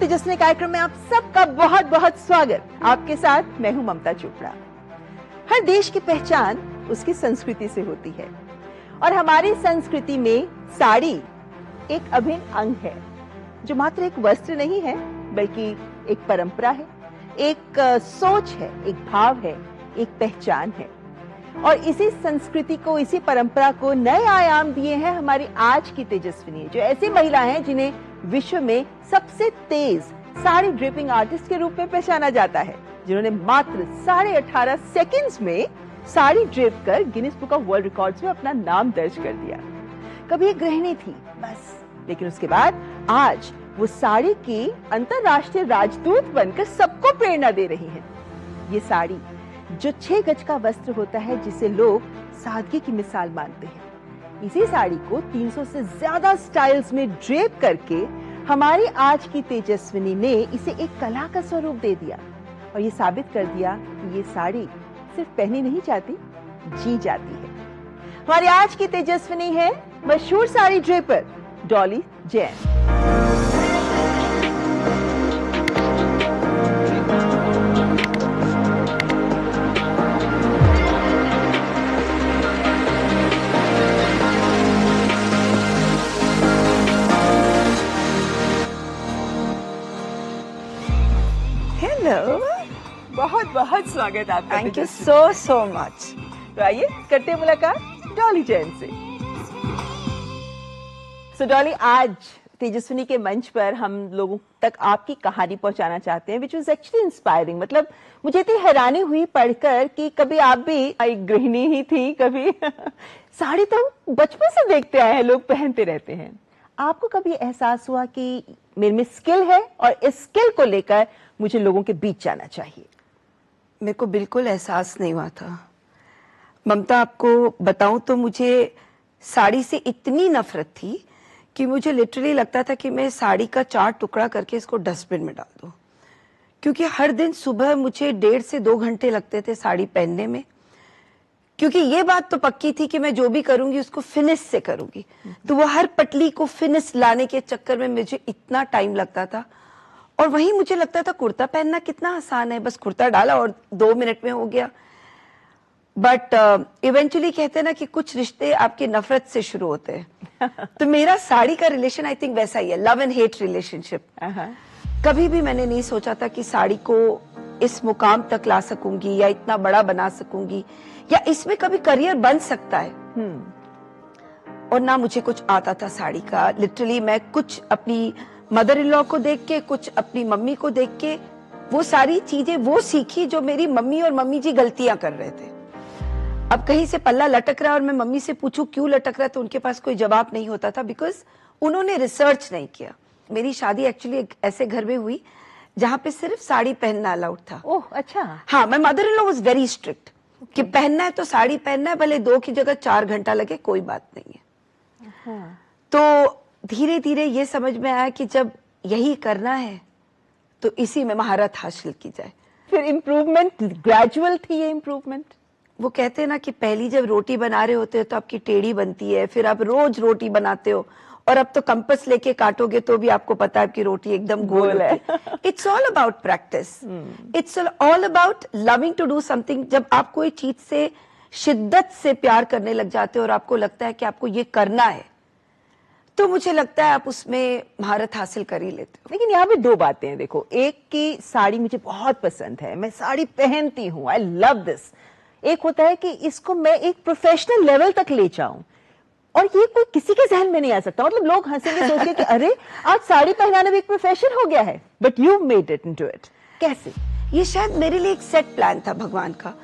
तेजस्वी कार्यक्रम में आप सबका बहुत बहुत स्वागत। आपके साथ मैं हूं ममता चोपड़ा। हर देश की पहचान उसकी संस्कृति से होती है और हमारी संस्कृति में साड़ी एक अभिन्न अंग है, जो मात्र एक वस्त्र नहीं है बल्कि एक परंपरा है, एक सोच है, एक भाव है, एक पहचान है। और इसी संस्कृति को, इसी परंपरा को नए आयाम दिए हैं हमारी आज की तेजस्विनी, जो ऐसी महिला हैं जिन्हें विश्व में सबसे तेज साड़ी ड्रिपिंग आर्टिस्ट के रूप में पहचाना जाता है, जिन्होंने मात्र 18.5 सेकंड्स में साड़ी ड्रिप कर Guinness book of world records में अपना नाम दर्ज कर दिया। कभी एक गृहिणी थी बस, लेकिन उसके बाद आज वो साड़ी की अंतरराष्ट्रीय राजदूत बनकर सबको प्रेरणा दे रही है। ये साड़ी जो 6 गज का वस्त्र होता है, जिसे लोग सादगी की मिसाल मानते हैं, इसी साड़ी को 300 से ज्यादा स्टाइल्स में ड्रेप करके हमारी आज की तेजस्विनी ने इसे एक कला का स्वरूप दे दिया और ये साबित कर दिया कि ये साड़ी सिर्फ पहनी नहीं जाती, जी जाती है। हमारी आज की तेजस्विनी है मशहूर साड़ी ड्रेपर डॉली जैन। हेलो, बहुत बहुत स्वागत आपका। Thank you so much. तो आइए करते हैं मुलाकात डॉली जैन से। सो डॉली, आज तेजस्विनी के मंच पर हम लोगों तक आपकी कहानी पहुंचाना चाहते हैं, विच वाज एक्चुअली इंस्पायरिंग। मतलब मुझे इतनी हैरानी हुई पढ़कर कि कभी आप भी एक गृहिणी ही थी, कभी साड़ी तो बचपन से देखते आए हैं, लोग पहनते रहते हैं। आपको कभी एहसास हुआ कि मेरे में स्किल है और इस स्किल को लेकर मुझे लोगों के बीच जाना चाहिए? मेरे को बिल्कुल एहसास नहीं हुआ था ममता। आपको बताऊं तो मुझे साड़ी से इतनी नफरत थी कि मुझे लिटरली लगता था कि मैं साड़ी का 4 टुकड़ा करके इसको डस्टबिन में डाल दूं, क्योंकि हर दिन सुबह मुझे 1.5 से 2 घंटे लगते थे साड़ी पहनने में। क्योंकि ये बात तो पक्की थी कि मैं जो भी करूंगी उसको फिनिश से करूंगी, तो वो हर पटली को फिनिश लाने के चक्कर में मुझे इतना टाइम लगता था। और वहीं मुझे लगता था कुर्ता पहनना कितना आसान है, बस कुर्ता डाला और 2 मिनट में हो गया। बट इवेंचुअली कहते हैं ना कि कुछ रिश्ते आपकी नफरत से शुरू होते हैं। तो मेरा साड़ी का रिलेशन आई थिंक वैसा ही है, लव एंड हेट रिलेशनशिप। कभी भी मैंने नहीं सोचा था कि साड़ी को इस मुकाम तक ला सकूंगी या इतना बड़ा बना सकूंगी या इसमें कभी करियर बन सकता है। और ना मुझे कुछ आता था साड़ी का। लिटरली मैं कुछ अपनी मदर इन लॉ को देख के, कुछ अपनी मम्मी को देख के वो सारी चीजें वो सीखी जो मेरी मम्मी और मम्मी जी गलतियां कर रहे थे। अब कहीं से पल्ला लटक रहा है और मैं मम्मी से पूछूं क्यों लटक रहा है, तो उनके पास कोई जवाब नहीं होता था, बिकॉज उन्होंने रिसर्च नहीं किया। मेरी शादी एक्चुअली एक ऐसे घर में हुई जहाँ पे सिर्फ साड़ी पहनना अलाउड था। ओह अच्छा। हाँ, my mother in law was very strict कि पहनना है तो साड़ी पहनना है, भले 2 की जगह 4 घंटा लगे, कोई बात नहीं है। तो धीरे धीरे ये समझ में आया कि जब यही करना है तो इसी में महारत हासिल की जाए। फिर इम्प्रूवमेंट ग्रेजुअल थी ये इम्प्रूवमेंट? वो कहते हैं ना कि पहली जब रोटी बना रहे होते हो तो आपकी टेढ़ी बनती है, फिर आप रोज रोटी बनाते हो और अब तो कंपास लेके काटोगे तो भी आपको पता है कि रोटी एकदम गोल है। It's all about practice, it's all about loving to do something. जब आप कोई चीज से शिद्दत से प्यार करने लग जाते हो और आपको लगता है कि आपको ये करना है, तो मुझे लगता है आप उसमें महारत हासिल कर ही लेते हो। लेकिन यहाँ पे 2 बातें हैं। देखो, एक की साड़ी मुझे बहुत पसंद है, मैं साड़ी पहनती हूँ, आई लव दिस। एक होता है कि इसको मैं एक प्रोफेशनल लेवल तक ले जाऊं, और ये कोई किसी के जहन में नहीं आ सकता। मतलब लोग हंसेंगे सोच के कि अरे आज साड़ी पहनाना भी एक प्रोफेशन हो गया है, but you made it into it. कैसे? ये शायद मेरे लिए एक सेट प्लान था भगवान का।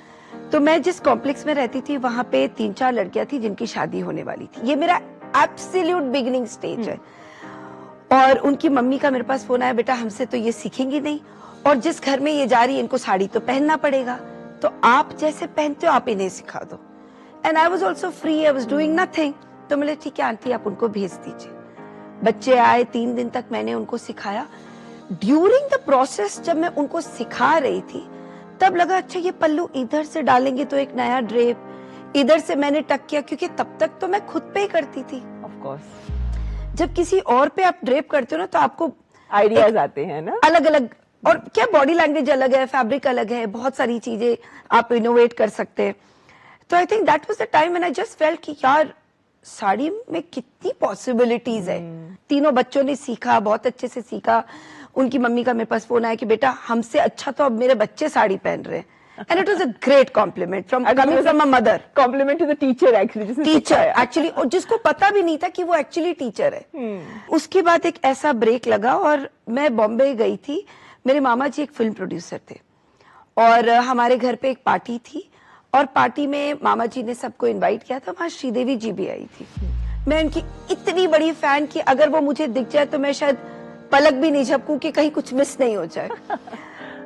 तो मैं जिस कॉम्प्लेक्स में रहती थी वहां पे 3-4 लड़कियां थी जिनकी शादी होने वाली थी। ये मेरा एब्सोल्यूट बिगिनिंग स्टेज है। और उनकी मम्मी का मेरे पास फोन आया, बेटा हमसे तो ये सीखेंगी नहीं, और जिस घर में ये जा रही है इनको साड़ी तो पहनना पड़ेगा, तो आप जैसे पहनते हो आप इन्हें सिखा दो। And I was also free, I was doing nothing. तो बोले ठीक है आंटी आप उनको भेज दीजिए। बच्चे आए, 3 दिन तक मैंने उनको सिखाया। ड्यूरिंग द प्रोसेस जब मैं उनको सिखा रही थी तब लगा अच्छा ये पल्लू इधर से डालेंगे तो एक नया ड्रेप, इधर से मैंने टक किया, क्योंकि तब तक तो मैं खुद पे ही करती थी। ऑफ कोर्स जब किसी और पे आप ड्रेप करते हो ना तो आपको आइडियाज आते हैं ना, अलग अलग। और क्या बॉडी लैंग्वेज अलग है, फैब्रिक अलग है, बहुत सारी चीजें आप इनोवेट कर सकते हैं। तो I think that was the time when I just felt कि यार साड़ी में कितनी पॉसिबिलिटीज है। तीनों बच्चों ने सीखा, बहुत अच्छे से सीखा। उनकी मम्मी का मेरे पास फोन आया कि बेटा हमसे अच्छा तो अब मेरे बच्चे साड़ी पहन रहे हैं। And it was a great compliment from coming from a mother. Compliment to the teacher actually, teacher actually, और जिसको पता भी नहीं था कि वो एक्चुअली टीचर है। उसके बाद एक ऐसा ब्रेक लगा और मैं बॉम्बे गई थी। मेरे मामा जी एक फिल्म प्रोड्यूसर थे और हमारे घर पे एक पार्टी थी और पार्टी में मामा जी ने सबको इनवाइट किया था। वहां श्रीदेवी जी भी आई थी। मैं उनकी इतनी बड़ी फैन कि अगर वो मुझे दिख जाए तो मैं शायद पलक भी नहीं झपकूं कि कहीं कुछ मिस नहीं हो जाए।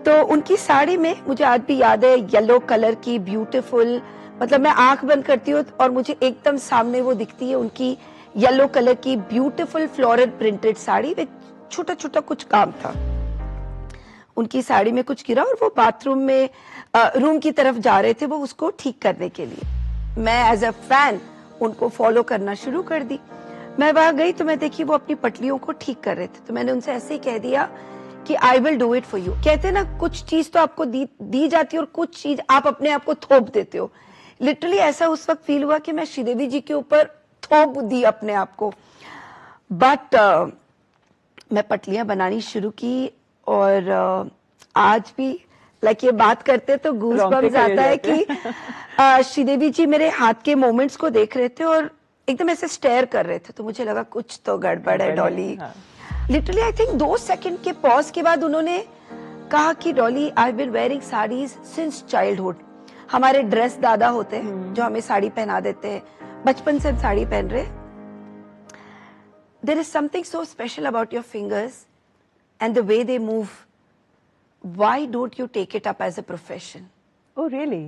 तो उनकी साड़ी में मुझे आज भी याद है, येलो कलर की ब्यूटीफुल, मतलब मैं आंख बंद करती हूँ और मुझे एकदम सामने वो दिखती है, उनकी येलो कलर की ब्यूटीफुल फ्लोरल प्रिंटेड साड़ी में छोटा छोटा कुछ काम था। उनकी साड़ी में कुछ गिरा और वो बाथरूम में रूम की तरफ जा रहे थे वो उसको ठीक करने के लिए। मैं एज अ फैन उनको फॉलो करना शुरू कर दी। मैं वहां गई तो मैं देखी वो अपनी पटलियों को ठीक कर रहे थे। तो मैंने उनसे ऐसे ही कह दिया कि I will do it for you. कहते ना कुछ चीज तो आपको दी जाती है और कुछ चीज आप अपने आप को थोप देते हो। लिटरली ऐसा उस वक्त फील हुआ कि मैं श्रीदेवी जी के ऊपर थोप दी अपने आप को। बट मैं पटलियां बनानी शुरू की और आज भी लाइक ये बात करते तो गूज बम्स आता है कि श्रीदेवी जी मेरे हाथ के मोमेंट्स को देख रहे थे और एकदम ऐसे स्टेयर कर रहे थे। तो मुझे लगा कुछ तो गड़बड़ है Dolly. Literally I think 2 second के पॉज के बाद उन्होंने कहा कि Dolly I been wearing saris since childhood. हमारे ड्रेस दादा होते हैं जो हमें साड़ी पहना देते हैं, बचपन से हम साड़ी पहन रहे। There is something so special about your fingers and the way they move. Why don't you take it up as a profession? Oh really?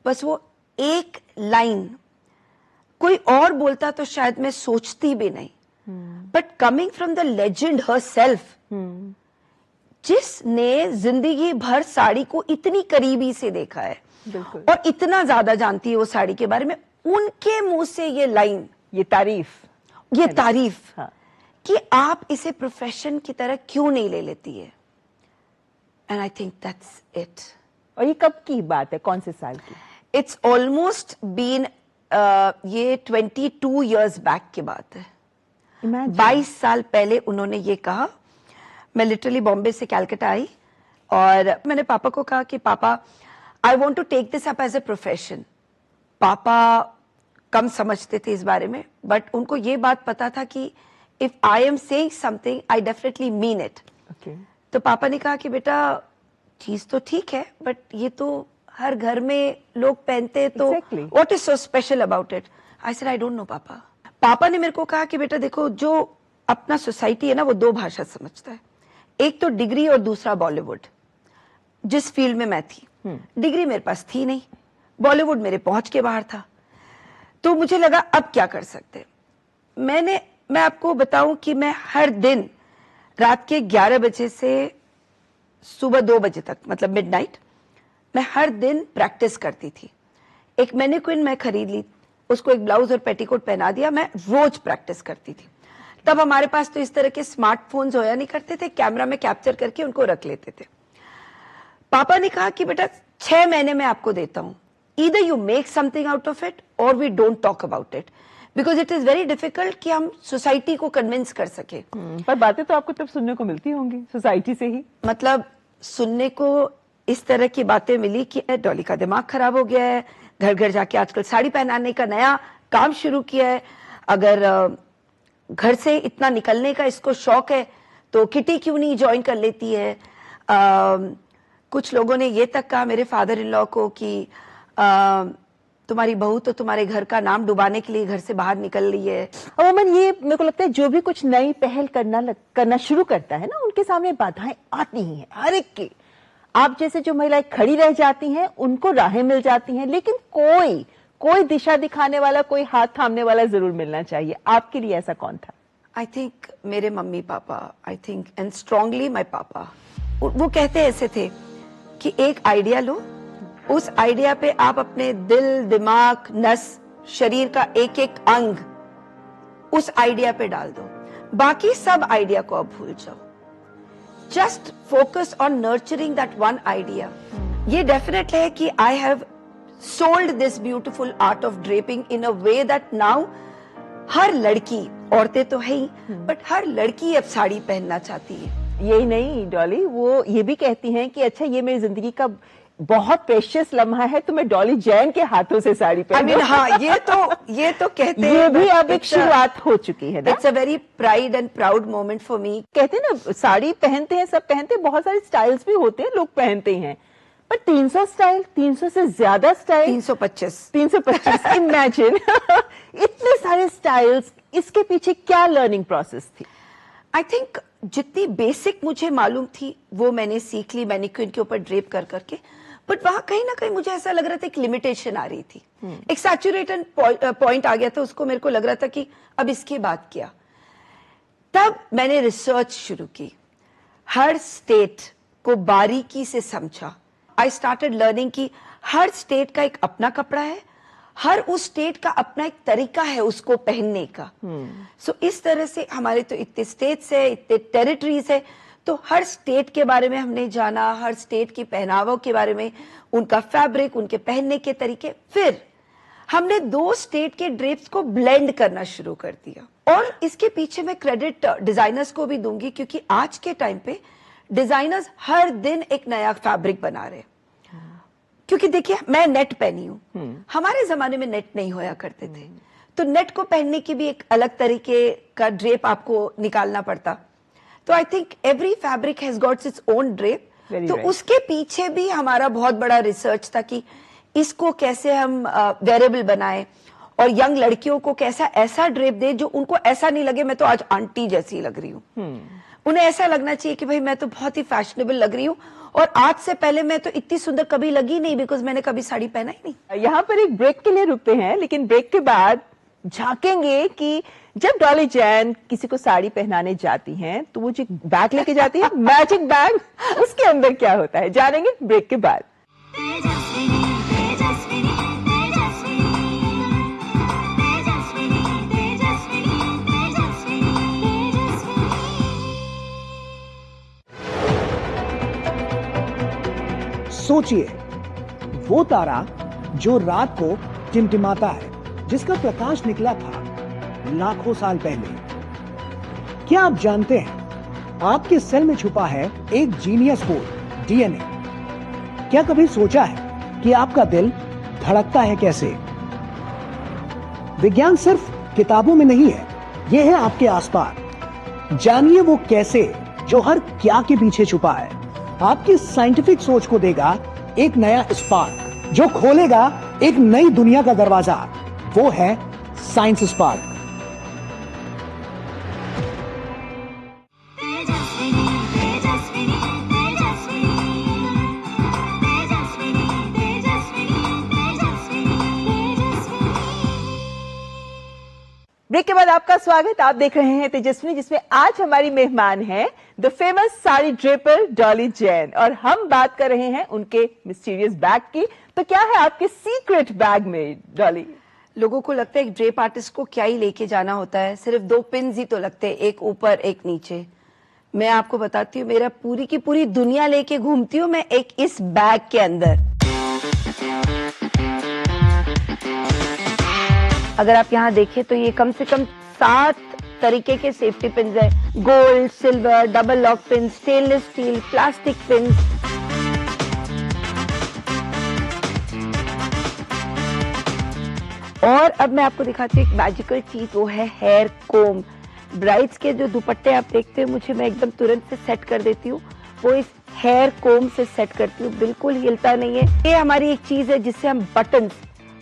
बस वो एक लाइन कोई और बोलता तो शायद मैं सोचती भी नहीं। But coming from the legend herself, जिसने जिंदगी भर साड़ी को इतनी करीबी से देखा है और इतना ज्यादा जानती है वो साड़ी के बारे में, उनके मुंह से ये लाइन, ये तारीफ हाँ, कि आप इसे प्रोफेशन की तरह क्यों नहीं ले लेती है। And I think that's it. और ये कब की बात है, कौन से साल की? It's almost been ये 22 years back की बात है। 22 साल पहले उन्होंने ये कहा। मैं लिटरली बॉम्बे से कैलकाटा आई और मैंने पापा को कहा कि पापा I want to take this up as a profession। पापा कम समझते थे इस बारे में, बट उनको ये बात पता था कि if I am saying something, I definitely mean it। Okay. तो पापा ने कहा कि बेटा चीज तो ठीक है बट ये तो हर घर में लोग पहनते हैं, तो what is so special about it. I said I don't no पापा। पापा ने मेरे को कहा कि बेटा देखो, जो अपना सोसाइटी है ना वो 2 भाषा समझता है, एक तो डिग्री और दूसरा बॉलीवुड। जिस फील्ड में मैं थी, डिग्री मेरे पास थी नहीं, बॉलीवुड मेरे पहुंच के बाहर था। तो मुझे लगा अब क्या कर सकते। मैं आपको बताऊं कि मैं हर दिन रात के 11 बजे से सुबह 2 बजे तक, मतलब मिडनाइट, मैं हर दिन प्रैक्टिस करती थी। एक मैनिक्विन मैं खरीद ली, उसको एक ब्लाउज और पेटीकोट पहना दिया, मैं रोज प्रैक्टिस करती थी। तब हमारे पास तो इस तरह के स्मार्टफोन्स होया नहीं करते थे, कैमरा में कैप्चर करके उनको रख लेते थे। पापा ने कहा कि बेटा 6 महीने में आपको देता हूं, either you make something out of it और we don't talk about it, because it is very difficult कि हम सोसाइटी को कन्विंस कर सके। पर बातें तो आपको तब सुनने को मिलती होंगी सोसाइटी से ही। मतलब सुनने को इस तरह की बातें मिली कि डॉली का दिमाग खराब हो गया है, घर घर जाके आजकल साड़ी पहनाने का नया काम शुरू किया है, अगर घर से इतना निकलने का इसको शौक है तो किटी क्यों नहीं ज्वाइन कर लेती है। कुछ लोगों ने ये तक कहा मेरे फादर इन लॉ को कि तुम्हारी बहू तो तुम्हारे घर का नाम डुबाने के लिए घर से बाहर निकल रही है। अमूमन ये मेरे को लगता है जो भी कुछ नई पहल करना शुरू करता है ना, उनके सामने बाधाएं आती ही हैं हर एक की। आप जैसे जो महिलाएं खड़ी रह जाती हैं उनको राहें मिल जाती हैं, लेकिन कोई दिशा दिखाने वाला, कोई हाथ थामने वाला जरूर मिलना चाहिए। आपके लिए ऐसा कौन था? आई थिंक मेरे mummy papa, I think and strongly my papa. वो कहते ऐसे थे कि एक आइडिया लो, उस आइडिया पे आप अपने दिल, दिमाग, नस, शरीर का एक एक अंग उस आइडिया पे डाल दो, बाकी सब आइडिया को आप भूल जाओ। just focus on nurturing that one idea. ये definite है कि I have sold this beautiful art of draping in a way that now हर लड़की, औरतें तो है ही, बट हर लड़की अब साड़ी पहनना चाहती है. यही नहीं डॉली, वो ये भी कहती हैं कि अच्छा ये मेरी जिंदगी का बहुत प्रेशियस लम्हा है तो मैं डॉली जैन के हाथों से साड़ी पहनूं. हाँ, ये तो कहते हैं. ये भी अब एक शुरुआत हो चुकी है ना. It's a very pride and proud moment for me. कहते हैं ना साड़ी पहनते हैं, सब पहनते हैं, बहुत सारे स्टाइल्स भी होते हैं, लोग पहनते हैं, पर 300 स्टाइल, 300 से ज्यादा स्टाइल, 325 इमेजिन इतने सारे स्टाइल्स, इसके पीछे क्या लर्निंग प्रोसेस थी? आई थिंक जितनी बेसिक मुझे मालूम थी वो मैंने सीख ली मैनिक्विन के ऊपर ड्रेप कर करके, बट वहां कहीं ना कहीं मुझे ऐसा लग रहा था एक लिमिटेशन आ रही थी. एक सैचुरेटेड पॉइंट आ गया था, उसको मेरे को लग रहा था कि अब इसके बाद क्या. तब मैंने रिसर्च शुरू की, हर स्टेट को बारीकी से समझा. आई स्टार्टेड लर्निंग कि हर स्टेट का एक अपना कपड़ा है, हर उस स्टेट का अपना एक तरीका है उसको पहनने का. सो इस तरह से हमारे तो इतने स्टेट्स है, इतने टेरिटरीज है, तो हर स्टेट के बारे में हमने जाना, हर स्टेट की पहनावों के बारे में, उनका फैब्रिक, उनके पहनने के तरीके. फिर हमने 2 स्टेट के ड्रेप्स को ब्लेंड करना शुरू कर दिया. और इसके पीछे मैं क्रेडिट डिजाइनर्स को भी दूंगी, क्योंकि आज के टाइम पे डिजाइनर्स हर दिन एक नया फैब्रिक बना रहे हैं. क्योंकि देखिए मैं नेट पहनी हूं, हमारे जमाने में नेट नहीं होया करते थे, तो नेट को पहनने की भी एक अलग तरीके का ड्रेप आपको निकालना पड़ता. तो I think every fabric has got its own drape. तो उसके पीछे भी हमारा बहुत बड़ा रिसर्च था कि इसको कैसे हम वेरेबल बनाएं और यंग लड़कियों को कैसा ऐसा ड्रेप दे जो उनको ऐसा नहीं लगे मैं तो आज आंटी जैसी लग रही हूँ. उन्हें ऐसा लगना चाहिए कि भाई मैं तो बहुत ही फैशनेबल लग रही हूँ, और आज से पहले मैं तो इतनी सुंदर कभी लगी नहीं, बिकॉज मैंने कभी साड़ी पहना ही नहीं. यहाँ पर एक ब्रेक के लिए रुकते हैं, लेकिन ब्रेक के बाद झांकेंगे कि जब डॉली जैन किसी को साड़ी पहनाने जाती हैं तो वो जो बैग लेके जाती है, मैजिक बैग, उसके अंदर क्या होता है, जानेंगे ब्रेक के बाद. सोचिए, वो तारा जो रात को टिमटिमाता है, जिसका प्रकाश निकला था लाखों साल पहले. क्या आप जानते हैं आपके सेल में छुपा है एक जीनियस कोड, डीएनए. क्या कभी सोचा है कि आपका दिल धड़कता है कैसे? विज्ञान सिर्फ किताबों में नहीं है, यह है आपके आसपास. जानिए वो कैसे जो हर क्या के पीछे छुपा है. आपकी साइंटिफिक सोच को देगा एक नया स्पार्क जो खोलेगा एक नई दुनिया का दरवाजा. वो है साइंस स्पार्क. ब्रेक के बाद आपका स्वागत. आप देख रहे हैं तेजस्विनी, जिसमें आज हमारी मेहमान है the famous sari Draper Dolly Jain, और हम बात कर रहे हैं उनके मिस्टीरियस बैग की. तो क्या है आपके सीक्रेट बैग में डॉली? लोगों को लगता है एक ड्रेप आर्टिस्ट को क्या ही लेके जाना होता है, सिर्फ 2 पिन्स ही तो लगते हैं, एक ऊपर एक नीचे. मैं आपको बताती हूँ, मेरा पूरी की पूरी दुनिया लेके घूमती हूँ मैं एक इस बैग के अंदर. अगर आप यहाँ देखें तो ये कम से कम 7 तरीके के सेफ्टी पिन्स है. Gold, silver, double lock pin, stainless steel, plastic pins. और अब मैं आपको दिखाती हूँ एक मैजिकल चीज, वो है हेयर कोम. ब्राइड्स के जो दुपट्टे आप देखते हैं, मुझे मैं एकदम तुरंत से सेट कर देती हूँ, वो इस हेयर कोम से सेट करती हूँ, बिल्कुल हिलता नहीं है. ये हमारी एक चीज है जिससे हम बटन्स,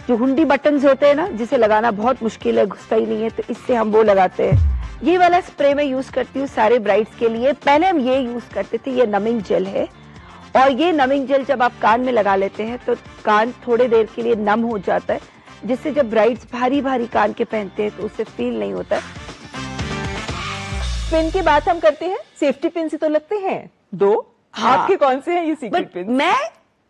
जो हुंडी बटन्स होते हैं ना, जिसे लगाना बहुत मुश्किल है, घुसता ही नहीं है, तो इससे हम वो लगाते हैं. ये वाला स्प्रे मैं यूज करती हूँ सारे ब्राइड्स के लिए. पहले हम ये यूज करते थे, ये नमिंग जेल है, और ये नमिंग जेल जब आप कान में लगा लेते हैं तो कान थोड़ी देर के लिए नम हो जाता है, जिससे जब ब्राइड्स भारी भारी कान के पहनते हैं तो उससे फील नहीं होता. पिन की बात हम करते हैं, सेफ्टी पिन से तो लगते हैं 2. हाँ. आपके कौन से हैं ये सीक्रेट पिन? मैं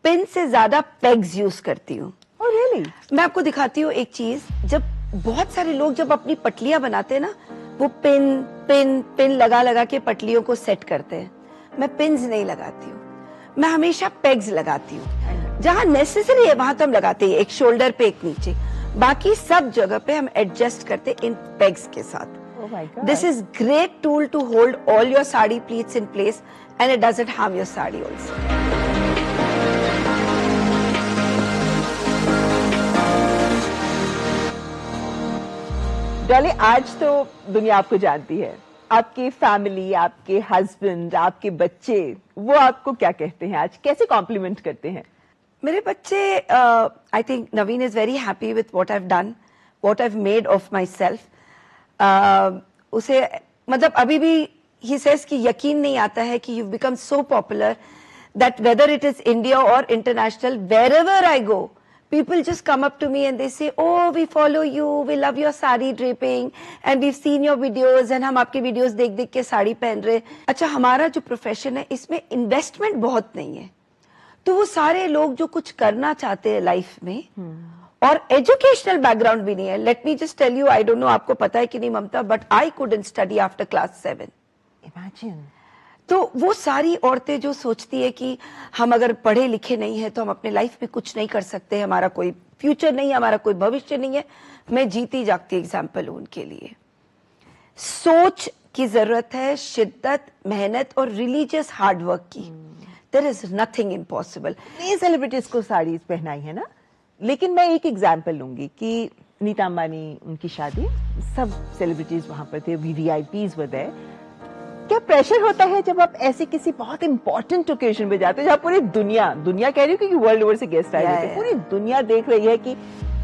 पिन से ज्यादा पेग्स यूज करती हूँ. Oh, really? मैं आपको दिखाती हूँ एक चीज. जब बहुत सारे लोग जब अपनी पटलियां बनाते हैं ना, वो पिन पिन पिन लगा लगा के पटलियों को सेट करते हैं. मैं पिन्स नहीं लगाती हूँ, मैं हमेशा पेग्स लगाती हूँ। जहाँ नेसेसरी है वहां तो हम लगाते हैं, एक शोल्डर पे एक नीचे, बाकी सब जगह पे हम एडजस्ट करते इन पेग्स के साथ। Oh my God. This is great tool to hold all your sari pleats in place and it doesn't harm your sari also. Dolly, आज तो दुनिया आपको जानती है, आपकी फैमिली, आपके हस्बैंड, आपके बच्चे, वो आपको क्या कहते हैं, आज कैसे कॉम्प्लीमेंट करते हैं? मेरे बच्चे, I think Naveen is very happy with what I have done, what I have made of my self. उसे मतलब अभी भी ही सेज कि यकीन नहीं आता है कि you become so popular that whether it is India और international, wherever I go people just come up to me and they say, oh, we follow you, we love your sari draping and we've seen your videos and हम आपके videos देख देख के साड़ी पहन रहे। अच्छा, हमारा जो प्रोफेशन है इसमें इन्वेस्टमेंट बहुत नहीं है, तो वो सारे लोग जो कुछ करना चाहते हैं लाइफ में और एजुकेशनल बैकग्राउंड भी नहीं है। Let me just tell you, I don't know आपको पता है कि नहीं Mamata, but I couldn't study after class 7। Imagine. तो वो सारी औरतें जो सोचती है कि हम अगर पढ़े लिखे नहीं है तो हम अपने लाइफ में कुछ नहीं कर सकते, हमारा कोई फ्यूचर नहीं है, हमारा कोई भविष्य नहीं है, मैं जीती जागती एग्जाम्पल हूं उनके लिए। सोच की जरूरत है, शिद्दत, मेहनत और रिलीजियस हार्डवर्क की। There is nothing impossible. नई सेलिब्रिटीज को साड़ीज पहनाई है ना, लेकिन मैं एक एग्जाम्पल लूंगी कि नीता अंबानी, उनकी शादी, सब सेलिब्रिटीज वहां पर थे, वीवीआईपीज वर देयर। क्या प्रेशर होता है जब आप ऐसे किसी बहुत इंपॉर्टेंट ओकेजन पे जाते हैं जहाँ पूरी दुनिया कह रही हो, क्योंकि वर्ल्ड ओवर से गेस्ट आए हुए थे, पूरी दुनिया देख रही है कि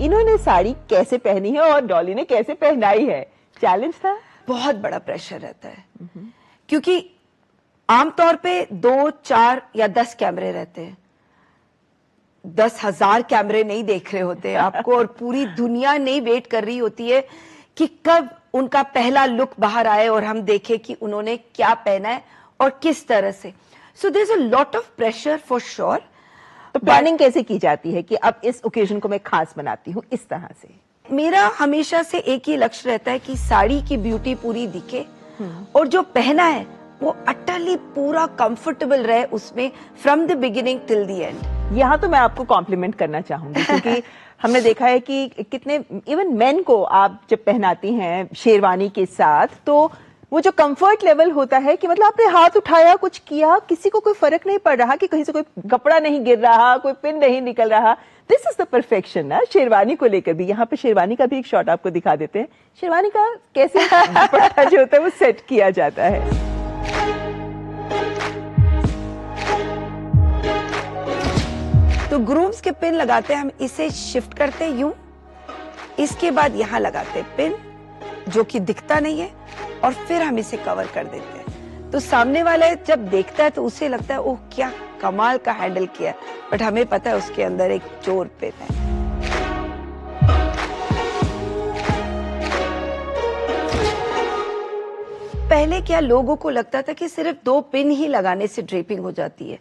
इन्होंने साड़ी कैसे पहनी है और डॉली ने कैसे पहनाई है? चैलेंज था? बहुत बड़ा प्रेशर रहता है, क्योंकि आमतौर पे 2, 4 या 10 कैमरे रहते हैं, 10,000 कैमरे नहीं देख रहे होते आपको, और पूरी दुनिया नहीं वेट कर रही होती है कि कब उनका पहला लुक बाहर आए और हम देखें कि उन्होंने क्या पहना है और किस तरह से। So there is a lot of pressure for sure. तो प्लानिंग कैसे की जाती है कि अब इस ओकेजन को मैं खास बनाती हूँ इस तरह से? मेरा हमेशा से एक ही लक्ष्य रहता है कि साड़ी की ब्यूटी पूरी दिखे और जो पहना है वो अटली पूरा कंफर्टेबल रहे उसमें, from the beginning till the end. यहाँ तो मैं आपको कॉम्प्लीमेंट करना चाहूंगी, क्योंकि हमने देखा है कि कितने इवन मेन को आप जब पहनाती हैं शेरवानी के साथ, तो वो जो कंफर्ट लेवल होता है कि मतलब आपने हाथ उठाया, कुछ किया, किसी को कोई फर्क नहीं पड़ रहा कि कहीं से कोई कपड़ा नहीं गिर रहा, कोई पिन नहीं निकल रहा। दिस इज द परफेक्शन ना शेरवानी को लेकर भी। यहाँ पे शेरवानी का भी एक शॉट आपको दिखा देते हैं, शेरवानी का कैसे दुपट्टा जो होता है वो सेट किया जाता है। तो ग्रूम्स के पिन लगाते हैं, हम इसे शिफ्ट करते हैं यूं, इसके बाद यहां लगाते हैं पिन जो कि दिखता नहीं है, और फिर हम इसे कवर कर देते हैं। तो सामने वाला जब देखता है तो उसे लगता है ओह क्या कमाल का हैंडल किया, बट हमें पता है उसके अंदर एक चोर पिन है। पहले क्या लोगों को लगता था कि सिर्फ 2 पिन ही लगाने से ड्रेपिंग हो जाती है,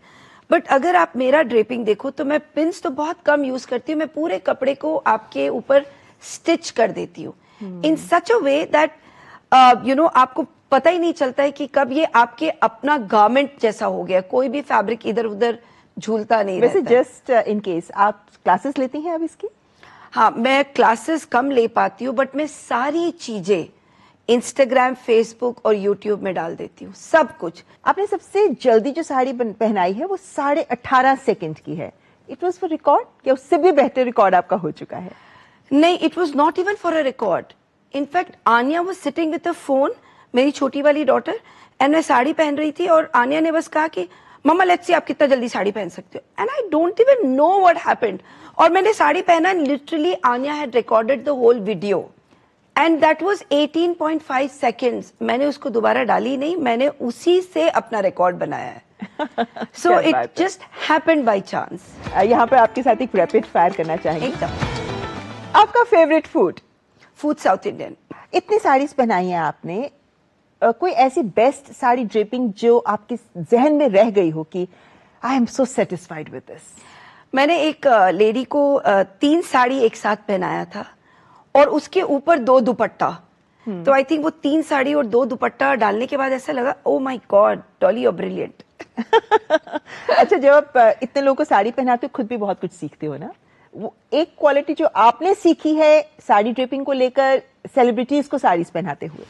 बट अगर आप मेरा ड्रेपिंग देखो तो मैं पिन्स तो बहुत कम यूज करती हूँ, मैं पूरे कपड़े को आपके ऊपर स्टिच कर देती हूँ इन सच अ वे दैट यू नो आपको पता ही नहीं चलता है कि कब ये आपके अपना गारमेंट जैसा हो गया, कोई भी फैब्रिक इधर उधर झूलता नहीं रहता। वैसे जस्ट इन केस आप क्लासेस लेती हैं अब इसकी? हाँ, मैं क्लासेस कम ले पाती हूँ, बट मैं सारी चीजें इंस्टाग्राम, फेसबुक और यूट्यूब में डाल देती हूँ, सब कुछ। आपने सबसे जल्दी जो साड़ी पहनाई है वो 18.5 सेकंड की है। इट वाज फॉर रिकॉर्ड या उससे भी बेहतर रिकॉर्ड आपका हो चुका है? नहीं, it was not even for a record. In fact Aanya was sitting with a phone, मेरी छोटी वाली डॉटर, एंड मैं साड़ी पहन रही थी और आन्या ने बस कहा कि मम्मा लेट्स सी आप कितना जल्दी साड़ी पहन सकते हो, and I don't even know what happened. और मैंने साड़ी पहना, literally Aanya had recorded the whole video and that was 18.5 seconds. मैंने उसको दोबारा डाली नहीं, मैंने उसी से अपना रिकॉर्ड बनाया है। So it just happened by chance. यहाँ पे आपके साथ एक रैपिड फायर करना चाहेंगे। एकदम। आपका favourite food? Food south Indian. इतनी साड़ीज पहनाई है आपने, कोई ऐसी बेस्ट साड़ी ड्रेपिंग जो आपके जहन में रह गई हो कि I am so satisfied with this? मैंने एक लेडी को 3 साड़ी एक साथ पहनाया था और उसके ऊपर 2 दुपट्टा। तो आई थिंक वो 3 साड़ी और 2 दुपट्टा डालने के बाद ऐसा लगा oh my God Dolly you are brilliant. अच्छा, जब आप इतने लोगों को साड़ी पहनाते हो, खुद भी बहुत कुछ सीखते हो ना, वो एक क्वालिटी जो आपने सीखी है साड़ी ड्रेपिंग को लेकर सेलिब्रिटीज को साड़ीज पहनाते हुए?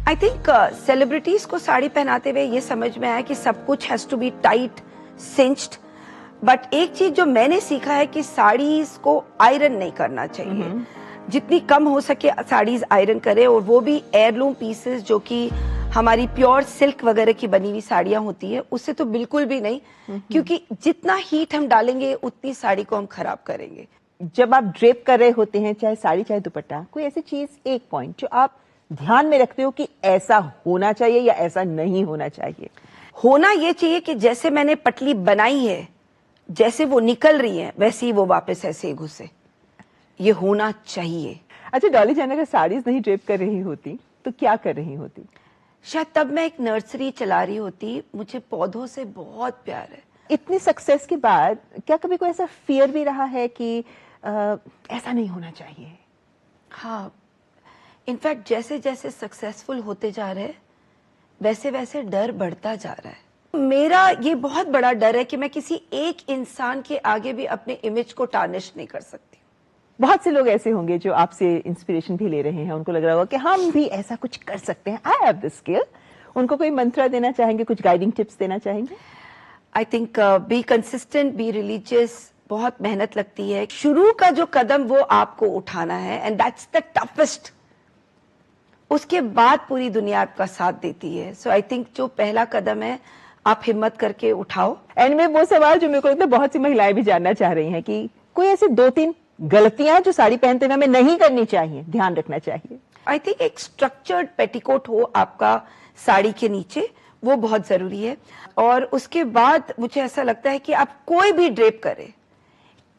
आई थिंक सेलिब्रिटीज को साड़ी पहनाते हुए ये समझ में आया कि सब कुछ has to be tight, cinched, but एक चीज जो मैंने सीखा है कि साड़ीज को आयरन नहीं करना चाहिए। जितनी कम हो सके साड़ीज आयरन करें, और वो भी एयरलूम पीसेस जो कि हमारी प्योर सिल्क वगैरह की बनी हुई साड़ियां होती है, उससे तो बिल्कुल भी नहीं, क्योंकि जितना हीट हम डालेंगे उतनी साड़ी को हम खराब करेंगे। जब आप ड्रेप कर रहे होते हैं, चाहे साड़ी चाहे दुपट्टा, कोई ऐसी चीज, एक पॉइंट जो आप ध्यान में रखते हो कि ऐसा होना चाहिए या ऐसा नहीं होना चाहिए? होना ये चाहिए कि जैसे मैंने पटली बनाई है, जैसे वो निकल रही है, वैसे ही वो वापस ऐसे ही घुसे, ये होना चाहिए। अच्छा डॉली जान, अगर साड़ीज नहीं ड्रेप कर रही होती तो क्या कर रही होती? शायद तब मैं एक नर्सरी चला रही होती। मुझे पौधों से बहुत प्यार है। इतनी सक्सेस के बाद क्या कभी कोई ऐसा फियर भी रहा है कि ऐसा नहीं होना चाहिए? हाँ, इनफैक्ट जैसे जैसे सक्सेसफुल होते जा रहे हैं, वैसे वैसे डर बढ़ता जा रहा है। मेरा ये बहुत बड़ा डर है कि मैं किसी एक इंसान के आगे भी अपने इमेज को टार्निश नहीं कर सकती। बहुत से लोग ऐसे होंगे जो आपसे इंस्पिरेशन भी ले रहे हैं, उनको लग रहा होगा कि हम भी ऐसा कुछ कर सकते हैं, आई हैव दिस स्किल। उनको कोई मंत्र देना चाहेंगे, कुछ गाइडिंग टिप्स देना चाहेंगे? I think be consistent, be religious. बहुत मेहनत लगती है। शुरू का जो कदम वो आपको उठाना है, एंड दैट्स द टफेस्ट। उसके बाद पूरी दुनिया आपका साथ देती है। सो आई थिंक जो पहला कदम है, आप हिम्मत करके उठाओ। एंड में वो सवाल जो मेरे को लगता है बहुत सी महिलाएं भी जानना चाह रही हैं कि कोई ऐसी 2-3 गलतियां जो साड़ी पहनते हुए हमें नहीं करनी चाहिए, ध्यान रखना चाहिए? आई थिंक एक स्ट्रक्चर्ड पेटीकोट हो आपका साड़ी के नीचे, वो बहुत जरूरी है। और उसके बाद मुझे ऐसा लगता है कि आप कोई भी ड्रेप करें,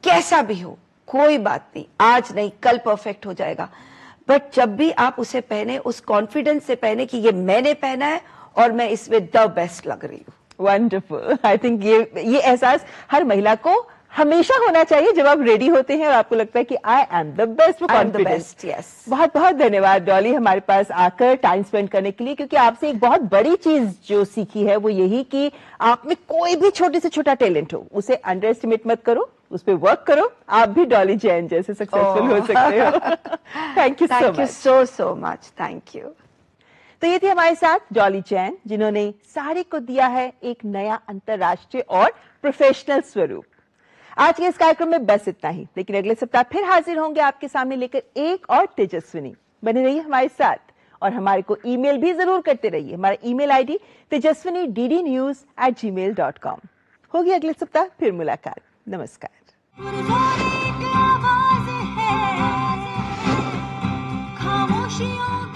कैसा भी हो, कोई बात नहीं, आज नहीं कल परफेक्ट हो जाएगा, बट जब भी आप उसे पहने, उस कॉन्फिडेंस से पहने कि ये मैंने पहना है और मैं इसमें द बेस्ट लग रही हूँ। वंडरफुल। आई थिंक ये एहसास हर महिला को हमेशा होना चाहिए जब आप रेडी होते हैं और आपको लगता है कि I am the best for confidence. Yes, बहुत बहुत धन्यवाद डॉली हमारे पास आकर टाइम स्पेंड करने के लिए, क्योंकि आपसे एक बहुत बड़ी चीज जो सीखी है वो यही कि आप में कोई भी छोटे से छोटा टैलेंट हो, उसे अंडर एस्टिमेट मत करो, उस पर वर्क करो, आप भी डॉली जैन जैसे सक्सेसफुल हो सकते हो। Thank you so much. Thank you. तो ये थी हमारे साथ डॉली जैन, जिन्होंने साड़ी को दिया है एक नया अंतरराष्ट्रीय और प्रोफेशनल स्वरूप। आज के इस कार्यक्रम में बस इतना ही, लेकिन अगले सप्ताह फिर हाजिर होंगे आपके सामने लेकर एक और तेजस्विनी। बने रहिए हमारे साथ और हमारे को ईमेल भी जरूर करते रहिए। हमारा ईमेल आईडी tejaswiniddnews@gmail.com। होगी अगले सप्ताह फिर मुलाकात। नमस्कार। खामोशियों